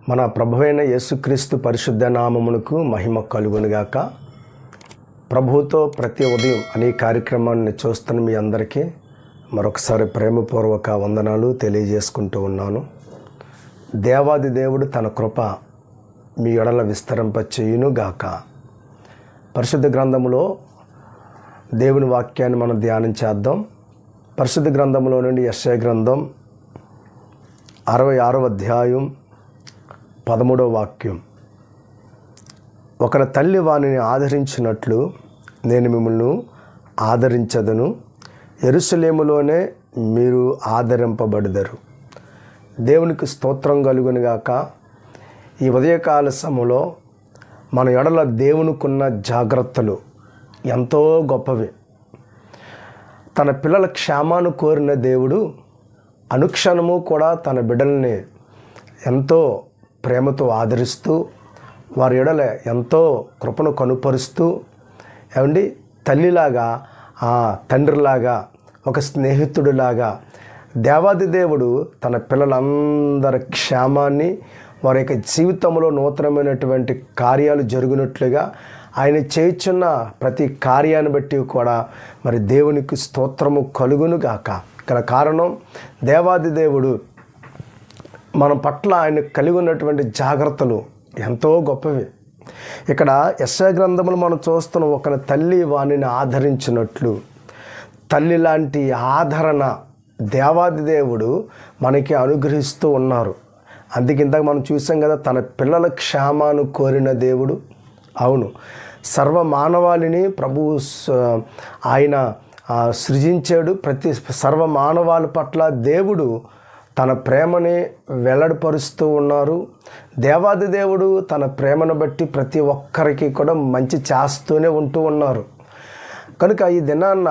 మన ప్రభువైన యేసుక్రీస్తు పరిశుద్ధ నామమునకు మహిమ కలుగునుగాక. ప్రభువుతో ప్రతి ఉదయం అనే కార్యక్రమాన్ని చూస్తున్న మీ అందరికీ మరొకసారి ప్రేమపూర్వక వందనాలు తెలియజేసుకుంటూ ఉన్నాను. దేవాది దేవుడు తన కృప మీ ఎడల విస్తరింపచేయునుగాక. పరిశుద్ధ గ్రంథములో దేవుని వాక్యాన్ని మనం ధ్యానం చేద్దాం. పరిశుద్ధ గ్రంథంలో నుండి యెషయా గ్రంథం 66వ అధ్యాయం 13వ వాక్యం. ఒకరి తల్లి వానిని ఆదరించినట్లు నేను మిమ్మల్ని ఆదరించదను, యెరూషలేములోనే మీరు ఆదరింపబడదరు. దేవునికి స్తోత్రం కలుగునుగాక. ఈ ఉదయకాల సమయంలో మన ఎడల దేవునికున్న జాగ్రత్తలు ఎంతో గొప్పవి. తన పిల్లల క్షేమాన్ని కోరిన దేవుడు అనుక్షణము కూడా తన బిడ్డల్ని ఎంతో ప్రేమతో ఆదరిస్తూ వారి ఎడల ఎంతో కృపను కనుపరుస్తూ తల్లిలాగా తండ్రిలాగా ఒక స్నేహితుడిలాగా దేవాది దేవుడు తన పిల్లలందరి క్షేమాన్ని వారి యొక్క జీవితంలో నూతనమైనటువంటి కార్యాలు జరిగినట్లుగా ఆయన చేయుచున్న ప్రతి కార్యాన్ని బట్టి కూడా మరి దేవునికి స్తోత్రము కలుగునుగాక. గల కారణం దేవాది దేవుడు మన పట్ల ఆయన కలిగి ఉన్నటువంటి జాగ్రత్తలు ఎంతో గొప్పవి. ఇక్కడ యెషయా గ్రంథములు మనం చూస్తున్నాం. ఒక తల్లి వానిని ఆదరించినట్లు తల్లి లాంటి ఆదరణ దేవాది దేవుడు మనకి అనుగ్రహిస్తూ ఉన్నారు. అందుకే ఇందాక మనం చూసాం కదా, తన పిల్లల క్షేమాన్ని కోరిన దేవుడు. అవును, సర్వ మానవాళిని ప్రభువు ఆయన సృజించాడు. ప్రతి సర్వ మానవాళి పట్ల దేవుడు తన ప్రేమని వెల్లడిపరుస్తూ ఉన్నారు. దేవాది దేవుడు తన ప్రేమను బట్టి ప్రతి ఒక్కరికి కూడా మంచి చేస్తూనే ఉంటూ ఉన్నారు. కనుక ఈ దినాన్న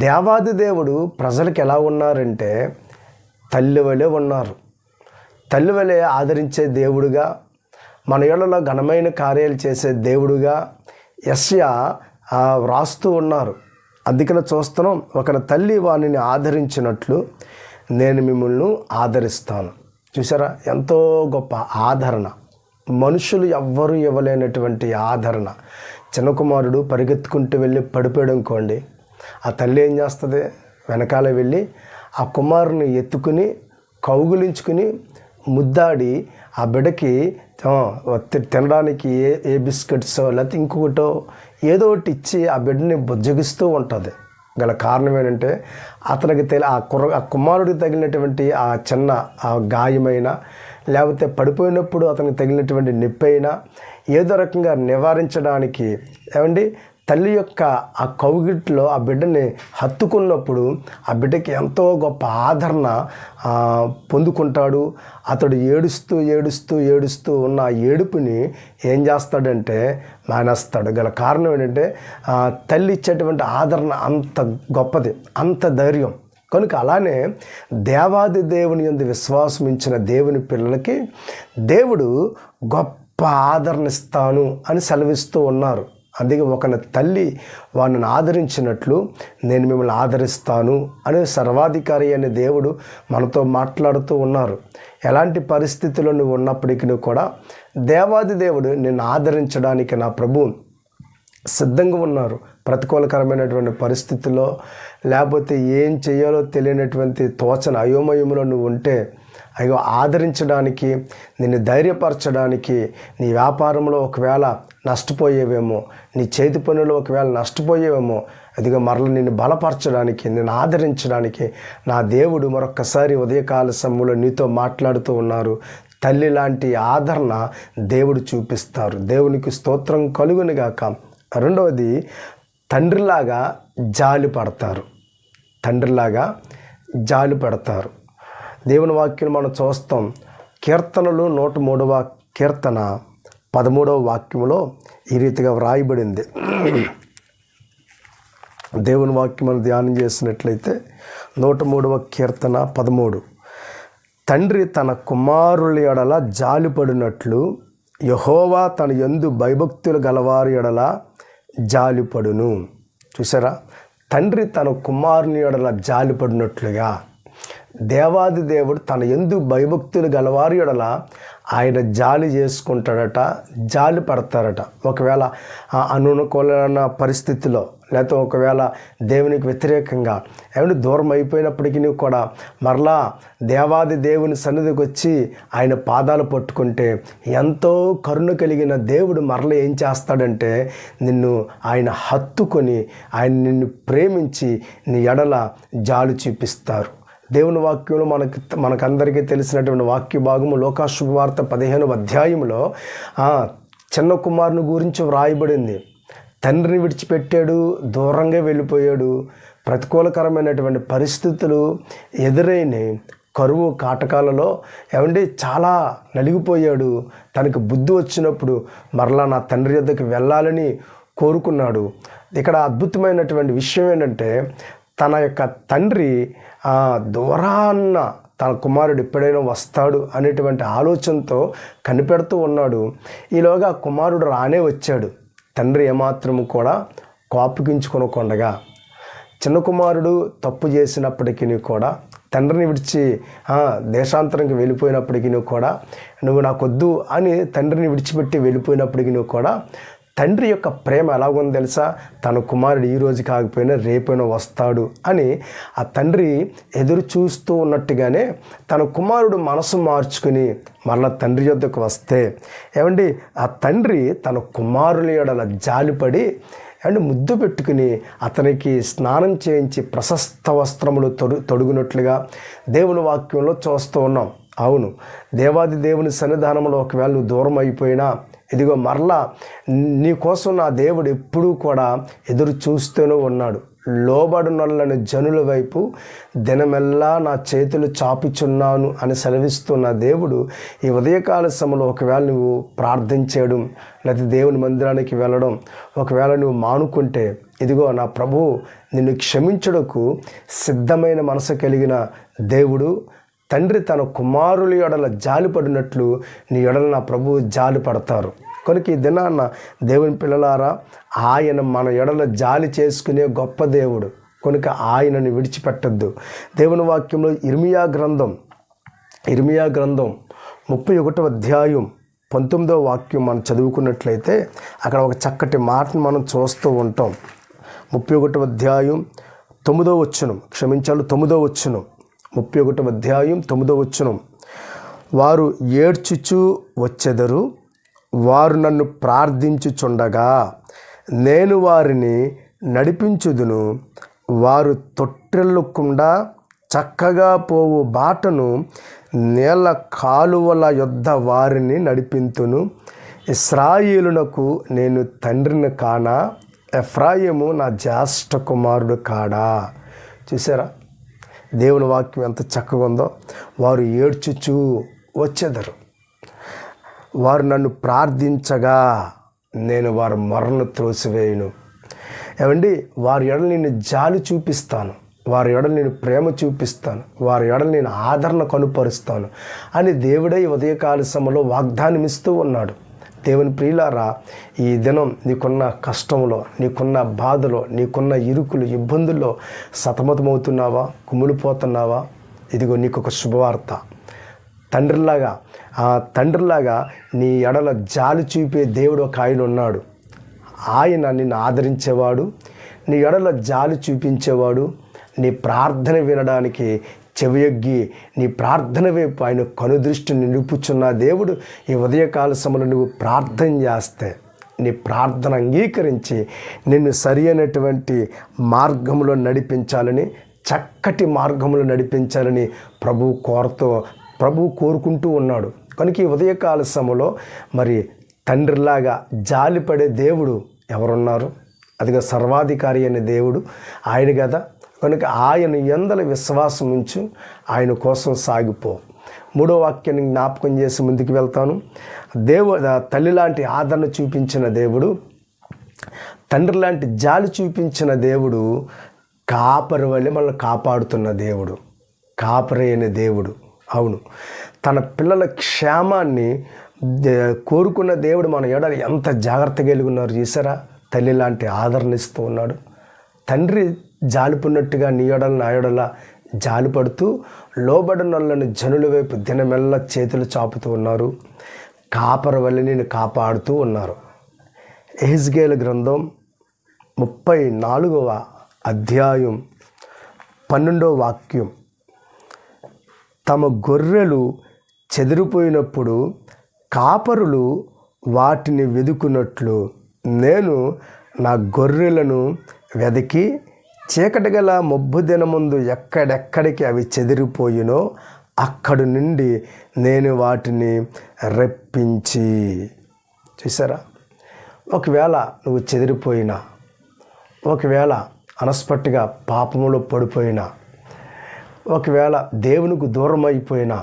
దేవాది దేవుడు ప్రజలకు ఎలా ఉన్నారంటే తల్లి వలె ఉన్నారు. తల్లి వలె ఆదరించే దేవుడుగా, మన ఏళ్లలో ఘనమైన కార్యాలు చేసే దేవుడుగా యెషయా వ్రాస్తూ ఉన్నారు. అందుకని చూస్తున్నాం, ఒక తల్లి వానిని ఆదరించినట్లు నేను మిమ్మల్ని ఆదరిస్తాను. చూసారా, ఎంతో గొప్ప ఆదరణ. మనుషులు ఎవ్వరూ ఇవ్వలేనటువంటి ఆదరణ. చిన్న కుమారుడు పరిగెత్తుకుంటూ వెళ్ళి పడిపోయాడు అనుకోండి, ఆ తల్లి ఏం చేస్తుంది? వెనకాల వెళ్ళి ఆ కుమారుని ఎత్తుకుని కౌగులించుకుని ముద్దాడి ఆ బిడ్డకి తినడానికి ఏ బిస్కెట్సో లేకపోతే ఇంకొకటో ఏదో ఒకటి ఇచ్చి ఆ బిడ్డని బుజ్జగిస్తూ ఉంటుంది. గల కారణం ఏంటంటే అతనికి ఆ కుమారుడికి తగిలినటువంటి ఆ చిన్న గాయమైన లేకపోతే పడిపోయినప్పుడు అతనికి తగిలినటువంటి నొప్పి అయినా ఏదో రకంగా నివారించడానికి తల్లి యొక్క ఆ కౌగిట్లో ఆ బిడ్డని హత్తుకున్నప్పుడు ఆ బిడ్డకి ఎంతో గొప్ప ఆదరణ పొందుకుంటాడు. అతడు ఏడుస్తూ ఏడుస్తూ ఏడుస్తూ ఉన్న ఆ ఏడుపుని ఏం చేస్తాడంటే మానేస్తాడు. గల కారణం ఏంటంటే తల్లి ఇచ్చేటువంటి ఆదరణ అంత గొప్పది, అంత ధైర్యం. కనుక అలానే దేవాది దేవుని యందు విశ్వాసం ఇచ్చిన దేవుని పిల్లలకి దేవుడు గొప్ప ఆదరణ ఇస్తాను అని సెలవిస్తూ ఉన్నారు. అందుకే ఒక తల్లి వాడిని ఆదరించినట్లు నేను మిమ్మల్ని ఆదరిస్తాను అనే సర్వాధికారి అనే దేవుడు మనతో మాట్లాడుతూ ఉన్నారు. ఎలాంటి పరిస్థితుల్లో నువ్వు ఉన్నప్పటికీ కూడా దేవాది దేవుడు నిన్ను ఆదరించడానికి నా ప్రభు సిద్ధంగా ఉన్నారు. ప్రతికూలకరమైనటువంటి పరిస్థితుల్లో లేకపోతే ఏం చేయాలో తెలియనటువంటి తోచన అయోమయంలో నువ్వు ఉంటే ఆదరించడానికి, నిన్ను ధైర్యపరచడానికి, నీ వ్యాపారంలో ఒకవేళ నష్టపోయేవేమో, నీ చేతి పనులు ఒకవేళ నష్టపోయేవేమో, అదిగో మరల నిన్ను బలపరచడానికి, నిన్ను ఆదరించడానికి నా దేవుడు మరొక్కసారి ఉదయకాల సమయంలో నీతో మాట్లాడుతూ ఉన్నారు. తల్లి లాంటి ఆదరణ దేవుడు చూపిస్తారు. దేవునికి స్తోత్రం కలుగునుగాక. రెండవది, తండ్రిలాగా జాలి పడతారు. తండ్రిలాగా జాలి పడతారు. దేవుని వాక్యం మనం చూస్తాం. కీర్తనలు 103వ కీర్తన 13వ వాక్యంలో ఈ రీతిగా వ్రాయబడింది. దేవుని వాక్యం మనం ధ్యానం చేసినట్లయితే 103వ కీర్తన 13, తండ్రి తన కుమారుల ఎడల జాలిపడినట్లు యెహోవా తన యందు భయభక్తులు గలవారి ఎడల జాలిపడును. చూసారా, తండ్రి తన కుమారుని ఎడల జాలిపడినట్లుగా దేవాది దేవుడు తన యందు భయభక్తులు గలవారి ఎడల ఆయన జాలి చేసుకుంటాడట, జాలి పడతారట. ఒకవేళ అనుకూలమైన పరిస్థితిలో లేకపోతే ఒకవేళ దేవునికి వ్యతిరేకంగా ఏమంటే దూరం అయిపోయినప్పటికీ కూడా మరలా దేవాది దేవుని సన్నిధికి వచ్చి ఆయన పాదాలు పట్టుకుంటే ఎంతో కరుణ కలిగిన దేవుడు మరలా ఏం చేస్తాడంటే నిన్ను ఆయన హత్తుకొని ఆయన నిన్ను ప్రేమించి నీ ఎడల జాలి చూపిస్తారు. దేవుని వాక్యంలో మనకందరికీ తెలిసినటువంటి వాక్య భాగము లూకా శుభవార్త 15వ అధ్యాయంలో చిన్న కుమారుని గురించి వ్రాయబడింది. తండ్రిని విడిచిపెట్టాడు, దూరంగా వెళ్ళిపోయాడు, ప్రతికూలకరమైనటువంటి పరిస్థితులు ఎదురైనాయి, కరువు కాటకాలలో చాలా నలిగిపోయాడు. తనకు బుద్ధి వచ్చినప్పుడు మరలా నా తండ్రి యొద్దకు వెళ్ళాలని కోరుకున్నాడు. ఇక్కడ అద్భుతమైనటువంటి విషయం ఏంటంటే తన యొక్క తండ్రి దూరాన్న తన కుమారుడు ఎప్పుడైనా వస్తాడు అనేటువంటి ఆలోచనతో కనిపెడుతూ ఉన్నాడు. ఈలోగా కుమారుడు రానే వచ్చాడు. తండ్రి ఏమాత్రము కూడా కోపగించుకొనకుండగా చిన్న కుమారుడు తప్పు చేసినప్పటికీ కూడా తండ్రిని విడిచి దేశాంతరంకి వెళ్ళిపోయినప్పటికీ కూడా నువ్వు నాకొద్దు అని తండ్రిని విడిచిపెట్టి వెళ్ళిపోయినప్పటికీ కూడా తండ్రి యొక్క ప్రేమ ఎలాగుంది తెలుసా? తన కుమారుడు ఈ రోజు కాకపోయినా రేపైనా వస్తాడు అని ఆ తండ్రి ఎదురు చూస్తూ ఉన్నట్టుగానే తన కుమారుడు మనసు మార్చుకుని మళ్ళా తండ్రి యొద్దకు వస్తే ఆ తండ్రి తన కుమారుల ఎడల జాలిపడి ముద్దు పెట్టుకుని అతనికి స్నానం చేయించి ప్రశస్త వస్త్రములు తొడుగునట్లుగా దేవుని వాక్యంలో చూస్తూ ఉన్నాం. అవును, దేవాది దేవుని సన్నిధానంలో ఒకవేళ నువ్వు దూరం అయిపోయినా ఇదిగో మరలా నీ కోసం నా దేవుడు ఎప్పుడూ కూడా ఎదురు చూస్తూనే ఉన్నాడు. లోబడునొల్లని జనుల వైపు దినమెల్లా నా చేతులు చాపుచున్నాను అని సెలవిస్తున్న దేవుడు ఈ ఉదయకాల సమయంలో ఒకవేళ నువ్వు ప్రార్థించడం లేకపోతే దేవుని మందిరానికి వెళ్ళడం ఒకవేళ నువ్వు మానుకుంటే ఇదిగో నా ప్రభువు నిన్ను క్షమించుటకు సిద్ధమైన మనసు కలిగిన దేవుడు తండ్రి తన కుమారుల ఎడల జాలిపడినట్లు నీ ఎడల నా ప్రభువు జాలి పడతారు. కనుక ఈ దినాన్న దేవుని పిల్లలారా, ఆయన మన ఎడల జాలి చేసుకునే గొప్ప దేవుడు కనుక ఆయనని విడిచిపెట్టద్దు. దేవుని వాక్యంలో ఇర్మియా గ్రంథం 31వ అధ్యాయం 19వ వాక్యం మనం చదువుకున్నట్లయితే అక్కడ ఒక చక్కటి మాటను మనం చూస్తూ ఉంటాం. 31వ అధ్యాయం 9వ వచనం, 9వ వచనం, 31వ అధ్యాయం 9వ వచనం. వారు ఏడ్చుచు వచ్చెదరు, వారు నన్ను ప్రార్థించుచుండగా నేను వారిని నడిపించుదును. వారు తొట్టిల్లకుండా చక్కగా పోవు బాటను నీళ్ళ కాలువల యొద్ద వారిని నడిపింతును. ఇశ్రాయేలునకు నేను తండ్రిని కానా? ఎఫ్రాయిము నా జ్యేష్ఠ కుమారుడు కాడా? చూసారా దేవుని వాక్యం ఎంత చక్కగా ఉందో. వారు ఏడ్చుచూ వచ్చెదరు, వారు నన్ను ప్రార్థించగా నేను వారి మొరను త్రోసివేయును. వారి ఎడల నేను జాలి చూపిస్తాను, వారి ఎడల నేను ప్రేమ చూపిస్తాను, వారి ఎడల నేను ఆదరణ కనుపరుస్తాను అని దేవుడే ఉదయకాల సమయంలో వాగ్దానం ఇస్తూ ఉన్నాడు. దేవుని ప్రియులారా, ఈ దినం నీకున్న కష్టంలో, నీకున్న బాధలో, నీకున్న ఇరుకులు ఇబ్బందుల్లో సతమతమవుతున్నావా, కుమిలిపోతున్నావా? ఇదిగో నీకు ఒక శుభవార్త. తండ్రిలాగా నీ ఎడల జాలి చూపే దేవుడు ఒక ఆయన ఉన్నాడు. ఆయన నిన్ను ఆదరించేవాడు, నీ ఎడల జాలి చూపించేవాడు, నీ ప్రార్థన వినడానికి చెవియొగ్గి నీ ప్రార్థన వైపు ఆయన కనుదృష్టిని నిలుపుచున్న దేవుడు ఈ ఉదయకాల సమయంలో నువ్వు ప్రార్థన చేస్తే నీ ప్రార్థన అంగీకరించి నిన్ను సరి అయినటువంటి మార్గంలో నడిపించాలని, చక్కటి మార్గంలో నడిపించాలని ప్రభువు కోరుకుంటూ ఉన్నాడు. కనుక ఈ ఉదయకాల సమయంలో మరి తండ్రిలాగా జాలిపడే దేవుడు ఎవరున్నారు? అదిగా సర్వాధికారి అనే దేవుడు ఆయన కదా. కనుక ఆయన యందల విశ్వాసం ఉంచు, ఆయన కోసం సాగిపో. 3వ వాక్యాన్ని జ్ఞాపకం చేసి ముందుకు వెళ్తాను. తల్లి లాంటి ఆదరణ చూపించిన దేవుడు, తండ్రి లాంటి జాలి చూపించిన దేవుడు, కాపరి వల్లే మనల్ని కాపాడుతున్న దేవుడు, కాపరి అయిన దేవుడు. అవును, తన పిల్లల క్షేమాన్ని కోరుకున్న దేవుడు మన ఎడల ఎంత జాగ్రత్తగా కలిగి ఉన్నారు చూసారా? తల్లి లాంటి ఆదరణ ఇస్తూ ఉన్నాడు. తండ్రి జాలిపున్నట్టుగా నీ ఎడల నా ఎడల జాలిపడుతూ లోబడినోళ్ళను జనుల వైపు దినమెల్ల చేతులు చాపుతూ ఉన్నారు. కాపరి వలె నిన్ను కాపాడుతూ ఉన్నారు. యెహెజ్కేలు గ్రంథం 34వ అధ్యాయం 12వ వాక్యం. తమ గొర్రెలు చెదిరిపోయినప్పుడు కాపరులు వాటిని వెదుకున్నట్లు నేను నా గొర్రెలను వెదికి చీకటి గల మబ్బు దినముందు ఎక్కడెక్కడికి అవి చెదిరిపోయినో అక్కడి నుండి నేను వాటిని రప్పించి. చూసారా, ఒకవేళ నువ్వు చెదిరిపోయినా, ఒకవేళ అనస్పట్టుగా పాపములో పడిపోయినా, ఒకవేళ దేవునికి దూరం అయిపోయినా,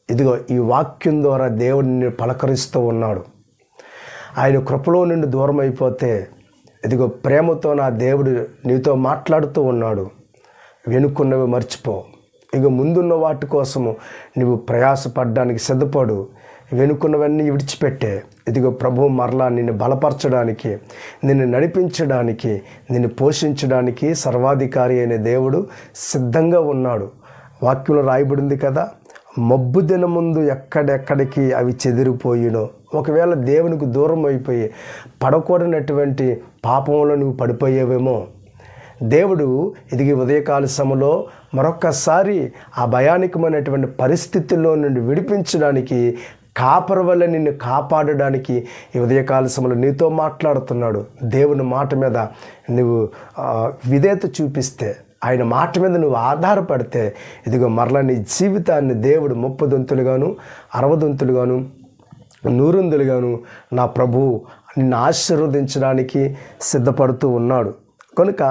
ఇదిగో ఈ వాక్యం ద్వారా దేవుడిని పలకరిస్తూ ఉన్నాడు. ఆయన కృపలో నుండి దూరం అయిపోతే ఇదిగో ప్రేమతో నా దేవుడు నీతో మాట్లాడుతూ ఉన్నాడు. వెనుకున్నవి మర్చిపో, ఇక ముందున్న వాటి కోసము నువ్వు ప్రయాసపడడానికి సిద్ధపడు. వెనుకున్నవన్నీ విడిచిపెట్టే. ఇదిగో ప్రభువు మరలా నిన్ను బలపరచడానికి, నిన్ను నడిపించడానికి, నిన్ను పోషించడానికి సర్వాధికారి అయిన దేవుడు సిద్ధంగా ఉన్నాడు. వాక్యంలో రాయబడింది కదా, మబ్బు దినముందు ఎక్కడెక్కడికి అవి చెదిరిపోయినో. ఒకవేళ దేవునికి దూరం అయిపోయి పడకూడనటువంటి పాపంలో నువ్వు పడిపోయేవేమో, దేవుడు ఇదిగి ఉదయకాల సమయంలో మరొక్కసారి ఆ భయానకమైనటువంటి పరిస్థితుల్లో నుండి విడిపించడానికి, కాపరి వల్ల నిన్ను కాపాడడానికి ఈ ఉదయకాల సమయంలో నీతో మాట్లాడుతున్నాడు. దేవుని మాట మీద నువ్వు విధేయత చూపిస్తే, ఆయన మాట మీద నువ్వు ఆధారపడితే, ఇదిగో మరలా నీ జీవితాన్ని దేవుడు 30 దొంతులుగాను 60 దొంతులుగాను 100 దొంతులుగాను నా ప్రభువు నిన్ను ఆశీర్వదించడానికి సిద్ధపడుతూ ఉన్నాడు. కనుక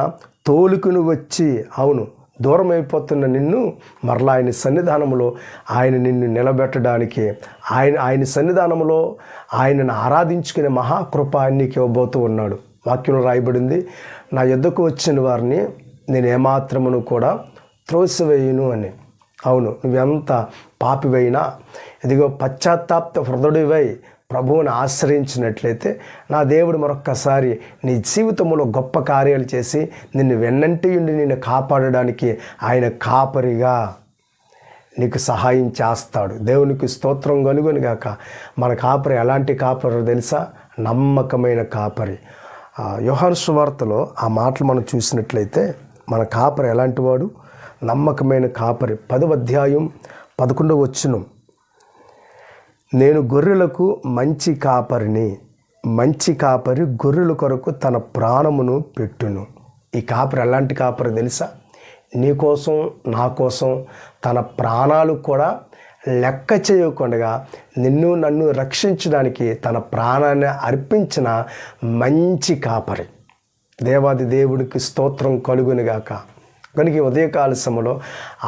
తోలుకుని వచ్చి, అవును, దూరం అయిపోతున్న నిన్ను మరలా ఆయన సన్నిధానంలో ఆయన నిన్ను నిలబెట్టడానికి, ఆయన సన్నిధానంలో ఆయనను ఆరాధించుకునే మహాకృప నీకు ఇవ్వబోతూ ఉన్నాడు. వాక్యంలో రాయబడింది, నా యొద్దకు వచ్చిన వారిని నేను ఏమాత్రమును కూడా త్రోసివేయును అని. అవును, నువ్వెంత పాపివైనా ఇదిగో పశ్చాత్తాప హృదయుడివై ప్రభువుని ఆశ్రయించినట్లయితే నా దేవుడు మరొక్కసారి నీ జీవితంలో గొప్ప కార్యాలు చేసి నిన్ను వెన్నంటి ఉండి నిన్ను కాపాడడానికి ఆయన కాపరిగా నీకు సహాయం చేస్తాడు. దేవునికి స్తోత్రం కలుగును గాక. మన కాపరి ఎలాంటి కాపరి తెలుసా? నమ్మకమైన కాపరి. యోహాను సువార్తలో ఆ మాటలు మనం చూసినట్లయితే మన కాపరి ఎలాంటి వాడు? నమ్మకమైన కాపరి. 10వ అధ్యాయం 11వ వచనం. నేను గొర్రెలకు మంచి కాపరిని, మంచి కాపరి గొర్రెల కొరకు తన ప్రాణమును పెట్టును. ఈ కాపరి ఎలాంటి కాపరి తెలుసా? నీ కోసం, నా కోసం తన ప్రాణాలు కూడా లెక్క చేయకుండా నిన్ను నన్ను రక్షించడానికి తన ప్రాణాన్ని అర్పించిన మంచి కాపరి. దేవాది దేవుడికి స్తోత్రం కలుగునుగాక. కనుక ఉదయకాల సమయంలో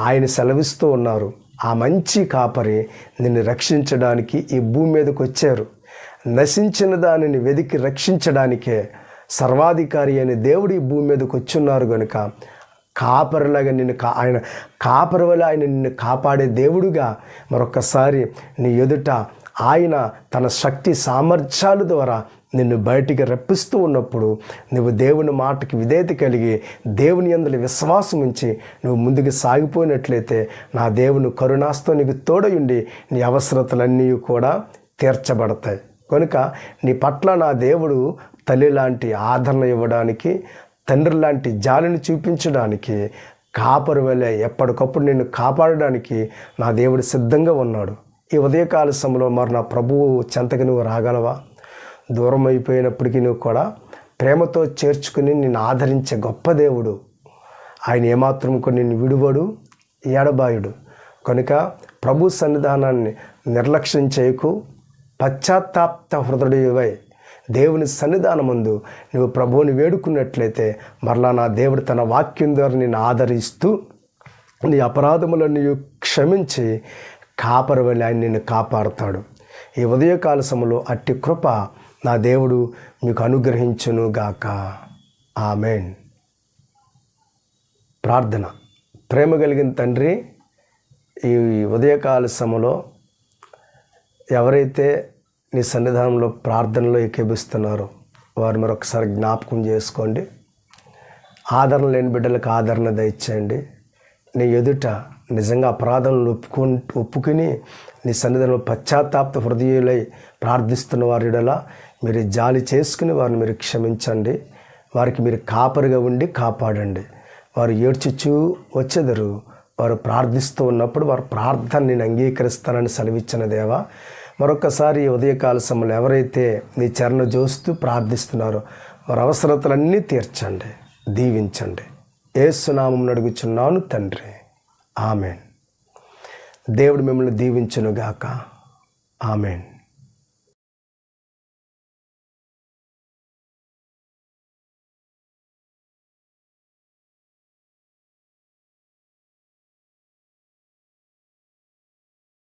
ఆయన సెలవిస్తూ ఉన్నారు, ఆ మంచి కాపరి నిన్ను రక్షించడానికి ఈ భూమి మీదకి వచ్చారు. నశించిన దానిని వెతికి రక్షించడానికే సర్వాధికారి అయిన దేవుడు ఈ భూమి మీదకి వచ్చున్నారు. కనుక కాపరిలాగా నిన్ను ఆయన కాపరి వల్ల ఆయన నిన్ను కాపాడే దేవుడుగా మరొకసారి నీ ఎదుట ఆయన తన శక్తి సామర్థ్యాల ద్వారా నిన్ను బయటికి రప్పిస్తూ ఉన్నప్పుడు నువ్వు దేవుని మాటకి విధేయత కలిగి దేవుని యందు విశ్వాసం ఉంచి నువ్వు ముందుకు సాగిపోయినట్లయితే నా దేవుని కరుణాస్తో నీకు తోడయుండి నీ అవసరతలన్నీ కూడా తీర్చబడతాయి. కనుక నీ పట్ల నా దేవుడు తల్లి లాంటి ఆదరణ ఇవ్వడానికి, తండ్రి లాంటి జాలిని చూపించడానికి, కాపరి వలె ఎప్పటికప్పుడు నిన్ను కాపాడడానికి నా దేవుడు సిద్ధంగా ఉన్నాడు. ఈ ఉదయకాల సమయంలో మరి నా ప్రభువు చెంతకి నువ్వు రాగలవా? దూరం అయిపోయినప్పటికీ నువ్వు కూడా ప్రేమతో చేర్చుకుని నిన్ను ఆదరించే గొప్ప దేవుడు. ఆయన ఏమాత్రం కూడా నిన్ను విడువడు, ఎడబాయుడు. కనుక ప్రభు సన్నిధానాన్ని నిర్లక్ష్యం చేయకు. పశ్చాత్తాప హృదయువై దేవుని సన్నిధానం ముందు నువ్వు ప్రభువుని వేడుకున్నట్లయితే మరలా నా దేవుడు తన వాక్యం ద్వారా నిన్ను ఆదరిస్తూ నీ అపరాధములను క్షమించి కాపరి వలె ఆయన నిన్ను కాపాడుతాడు. ఈ ఉదయకాల సమయంలో అట్టి కృప నా దేవుడు మీకు అనుగ్రహించును గాక. ఆమేన్. ప్రార్థన. ప్రేమ కలిగిన తండ్రి, ఈ ఉదయకాల సమయంలో ఎవరైతే నీ సన్నిధానంలో ప్రార్థనలో ఏకీభిస్తున్నారో వారు మరొకసారి జ్ఞాపకం చేసుకోండి. ఆదరణ లేని బిడ్డలకు ఆదరణ దయచేయండి. నీ ఎదుట నిజంగా అపరాధాలను ఒప్పుకుని నీ సన్నిధిలో పశ్చాత్తాప హృదయులై ప్రార్థిస్తున్న వారి యెడల మీరు జాలి చేసుకుని వారిని మీరు క్షమించండి. వారికి మీరు కాపరిగా ఉండి కాపాడండి. వారు ఏడ్చుచూ వచ్చెదరు. వారు ప్రార్థిస్తూ ఉన్నప్పుడు వారి ప్రార్థన నేను అంగీకరిస్తానని సెలవిచ్చిన దేవా, మరొకసారి ఈ ఉదయకాల సమయంలో ఎవరైతే నీ చరణ చూస్తూ ప్రార్థిస్తున్నారో వారి అవసరతలన్నీ తీర్చండి, దీవించండి. యేసు నామమున అడుగుచున్నాను తండ్రి, ఆమెన్. దేవుడు మిమ్మల్ని దీవించునుగాక. ఆమెన్.